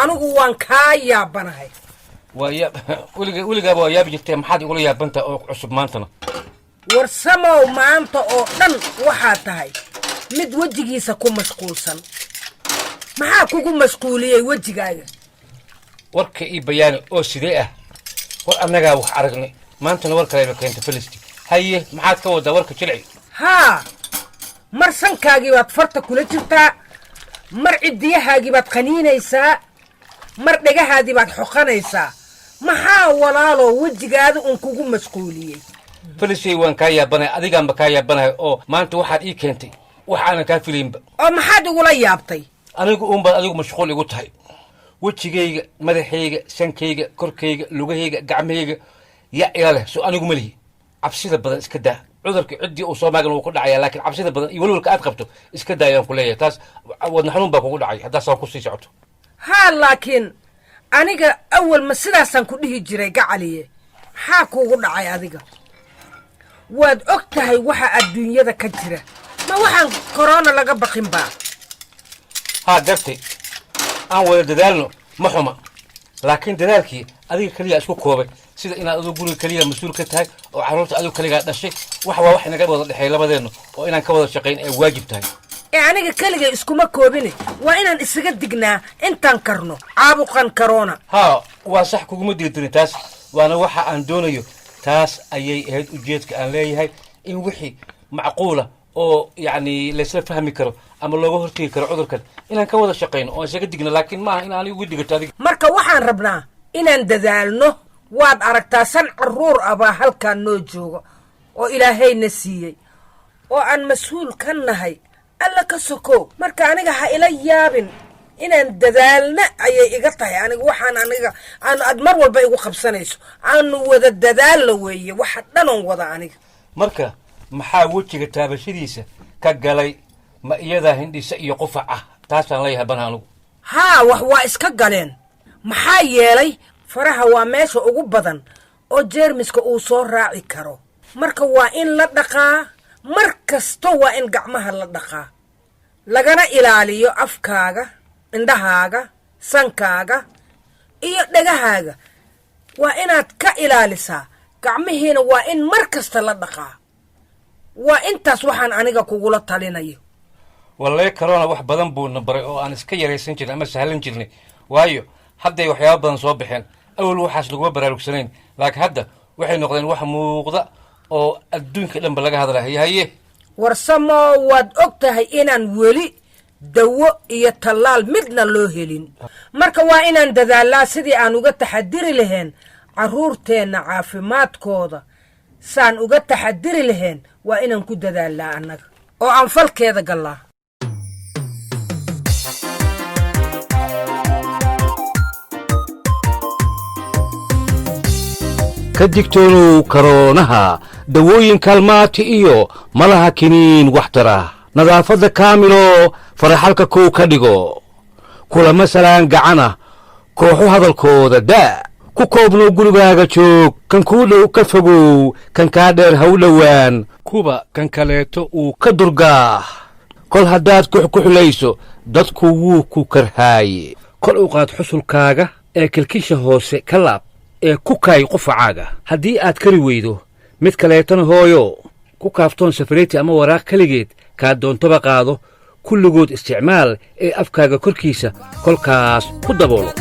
anigu waan kaa yaabanahay ويا ولقى أبو يابي جبتها محد يقول يا بنت عصب مانتنا ورسموا مانتا أو دن وحاتهاي مد وجهيسا كو مشغولسن maxaa kugu mashquuliyay wajigaaga warka ii bayaan oo sidee ah war anaga wax aragnay maanta war kale keenta Filisti haye maxaad ka wada warka jilci ha mar sankaagii baad farta kula jirtaa mar cidiyahaagii baad qaniinaysaa mar dhagahaadii baad xoqanaysaa maxaa walaalo wajigaada un kugu mashquuliyay Filisti waan ka yaabanay adiga ma ka yaabanay oo maanta waxaad ii keentay wax aan ka filimba oo maxaad ugu la yaabtay adigu mashquul igu tahay wajigayga madaxayga sankayga korkayga lugahayga gacmahayga ya ilaale soo anigu malihi cabsida badan iska daa cudurka cidii uu soo maagan uu ku dhacaya laakiin cabsida badan iyo walwalka aad qabto iska daayaan ku leeyahay taas wadna xanuun baa kugu dhacay hadda soo ku sii socoto ha laakiin aniga awal ma sidaasan ku dhihi jiray gacaliye maxaa kugu dhacay adiga waad og tahay waxa adduunyada ka jira ma waxaan corona laga baqin baa ها درتي أنا ولا دلالنا محمى لكن دلالكي أذيك كلية أشكو كوبي سيدا إن أذو قولي كلية مسؤول كتاي وعروت أذو كلية نشيك وحوا وحنا قبل الحين لبدينه وإن كبر الشقين واجب تاي يعني كلية إسكو ما كوبيني وإن إسقدقنا إنت انكرنو عابقا كورونا ها وصح كوكو مدير تاس وأنا وحا أن دونيو تاس أيي هيد أجيتك أن لي هاي إن وحي معقولة أو يعني ليس فهمي كرو أما لو هرتي كرو عذر كذا إن كان وضع شقين أو سجدنا لكن ما إن أنا ودي قلت هذه مركا وحن ربنا إن ندذالنه واد أركتا سن عرور أبا هل كان نوجو وإلهي نسيي وأن مسؤول كان هاي ألا كسكو مركا أنا جا إلى يابن إن ندذالنا أي إقطع يعني وحن أنا أدمر والباقي خبصنيش أنا وذا الدذال ويا واحد لنا وضع أنا مركا محاوتش كتابة شديسة كجلي ما إياذا هندي سئي قفعة تاسان ليها بنانو ها وهو إسكاقالين محايلي فرها واميسو أقوبضان أو جيرمسكو أو صور راعي كارو مركا وإن لدقا مركستو وإن قعمها لدقا لغانا إلاليو أفكاغا اندهاغا سانكاغا إيو دقاهاغا وإنات كإلاليسا قعمهين وإن مركست لدقا وإنتاس وحان أنيقا كوغولا تالينايو والله كورونا wax badan buu nabaray oo aan iska yareysan jirin ama sahlan jirnay waayo hadda waxyaabo badan soo bixeen awal waxaas lagu baraarugsanayn laakiin hadda waxay noqdeen wax muuqda oo adduunka dhan laga hadlayo haye warsamo wad ogtahay inaan weli dawo iyo talaal midna loo helin marka waa inaan dadaalaa sidii aan uga taxadiri lahayn caruurteena caafimaadkooda saan uga taxadiri lahayn waa inaan ku dadaalaa annaga oo aan falkeeda galaa كدكتورو كورونها دوين كلمات إيو ملها كنين وحترة نظافة كاملو فرحالك كو كدقو كل مثلا قعنا كوحو هذا الكود دا كو كوبنو قلوباغا تشوك كان كولو كفقو كان كادر هولوان كوبا كان كاليتو وكدرقاه كل هداد كحليسو دادكو ووكو كرهاي كل اوقات حصل كاغا اكل كيشا هوسي كلاب كوكاي قفعاغا هدي aad kari weydo mid kaleetana hooyo ku kaaftoon safariti ama waraaq kaligeed ka doontoba qaado kulligood isticmaal ee afkaaga korkiisa kolkaas ku daboolo